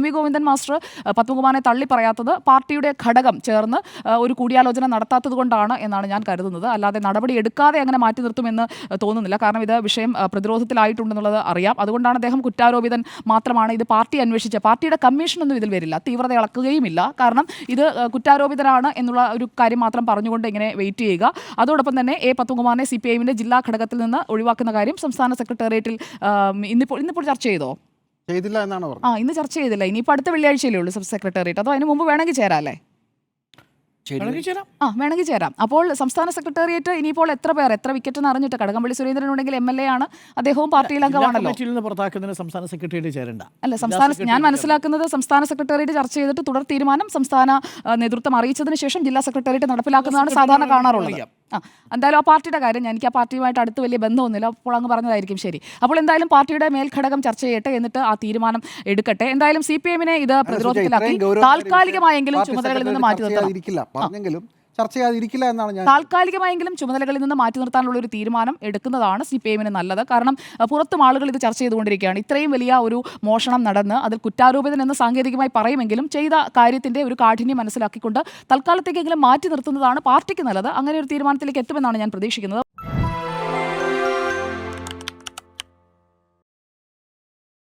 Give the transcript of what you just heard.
V Govindan master പത്മകുമാറിനെ തള്ളി പറയാത്തത് പാർട്ടിയുടെ ഘടകം ചേർന്ന് ഒരു കൂടിയാലോചന നടത്താത്തത് കൊണ്ടാണ് എന്നാണ് ഞാൻ കരുതുന്നത്. അല്ലാതെ നടപടി എടുക്കാതെ അങ്ങനെ മാറ്റി നിർത്തുമെന്ന് തോന്നുന്നില്ല. കാരണം ഇത് വിഷയം പ്രതിരോധത്തിലായിട്ടുണ്ടെന്നുള്ളത് അറിയാം. അതുകൊണ്ടാണ് അദ്ദേഹം കുറ്റാരോപിതൻ മാത്രമാണ്. ഇത് പാർട്ടി അന്വേഷിച്ച പാർട്ടിയുടെ കമ്മീഷനൊന്നും ഇതിൽ വരില്ല, തീവ്രത ഇളക്കുകയുമില്ല. കാരണം ഇത് കുറ്റാരോപിതനാണ് എന്നുള്ള ഒരു കാര്യം മാത്രം പറഞ്ഞുകൊണ്ട് ഇങ്ങനെ വെയിറ്റ് ചെയ്യുക. അതോടൊപ്പം തന്നെ എ പത്മകുമാറിനെ CPI-ന്റെ ജില്ലാ ഘടകത്തിൽ നിന്ന് ഒഴിവാക്കുന്ന കാര്യം സംസ്ഥാന സെക്രട്ടേറിയറ്റിൽ ഇന്നിപ്പോൾ ചർച്ച ചെയ്തോ? ചെയ്തില്ല എന്നാണ് പറഞ്ഞത്. ഇന്ന് ചർച്ച ചെയ്തില്ല. ഇനിയിപ്പോൾ അടുത്ത വെള്ളിയാഴ്ചയിലേ ഉള്ളൂ സബ് സെക്രട്ടേറിയറ്റ്. അതോ അതിന് മുമ്പ് വേണമെങ്കിൽ ചേരാം അല്ലേ? വേണമെങ്കിൽ ചേരാം. അപ്പോൾ സംസ്ഥാന സെക്രട്ടേറിയറ്റ് ഇനിയിപ്പോൾ എത്ര വിക്കറ്റ് എന്ന് അറിഞ്ഞിട്ട് കടകംപള്ളി സുരേന്ദ്രൻ ഉണ്ടെങ്കിൽ MLA ആണ്, അദ്ദേഹവും പാർട്ടിയിൽ അംഗമാണല്ലോ. സംസ്ഥാന സെക്രട്ടേറിയറ്റ് ചേരണ്ട. അല്ല, ഞാൻ മനസ്സിലാക്കുന്നത് സംസ്ഥാന സെക്രട്ടേറിയറ്റ് ചർച്ച ചെയ്തിട്ട് തുടർ തീരുമാനം സംസ്ഥാന നേതൃത്വം അറിയിച്ചതിന് ശേഷം ജില്ലാ സെക്രട്ടേറിയറ്റ് നടപ്പിലാക്കുന്നതാണ് സാധാരണ കാണാറുള്ളത്. എന്തായാലും ആ പാർട്ടിയുടെ കാര്യം എനിക്ക് ആ പാർട്ടിയുമായിട്ട് അടുത്ത് വലിയ ബന്ധമൊന്നുമില്ല. അപ്പോൾ അങ്ങ് പറഞ്ഞതായിരിക്കും ശരി. അപ്പോൾ എന്തായാലും പാർട്ടിയുടെ മേൽഘടകം ചർച്ച ചെയ്യട്ടെ, എന്നിട്ട് ആ തീരുമാനം എടുക്കട്ടെ. എന്തായാലും CPI-നെ ഇത് പ്രതിരോധത്തിലാക്കി താൽക്കാലികമായെങ്കിലും ചുമതലകളിൽ നിന്ന് മാറ്റി നിർത്തണം. ചർച്ച ചെയ്യാതിരിക്കില്ല എന്നാണ് ഞാൻ. താൽക്കാലികമായെങ്കിലും ചുമതലകളിൽ നിന്ന് മാറ്റി നിർത്താനുള്ള ഒരു തീരുമാനം എടുക്കുന്നതാണ് CPI-ന് നല്ലത്. കാരണം പുറത്തും ആളുകൾ ഇത് ചർച്ച ചെയ്തുകൊണ്ടിരിക്കുകയാണ്. ഇത്രയും വലിയ ഒരു മോഷണം നടന്ന് അതിൽ കുറ്റാരോപിതൻ എന്ന് സാങ്കേതികമായി പറയുമെങ്കിലും ചെയ്ത കാര്യത്തിന്റെ ഒരു കാഠിന്യം മനസ്സിലാക്കിക്കൊണ്ട് തൽക്കാലത്തേക്കെങ്കിലും മാറ്റി നിർത്തുന്നതാണ് പാർട്ടിക്ക് നല്ലത്. അങ്ങനെ ഒരു തീരുമാനത്തിലേക്ക് എത്തുമെന്നാണ് ഞാൻ പ്രതീക്ഷിക്കുന്നത്.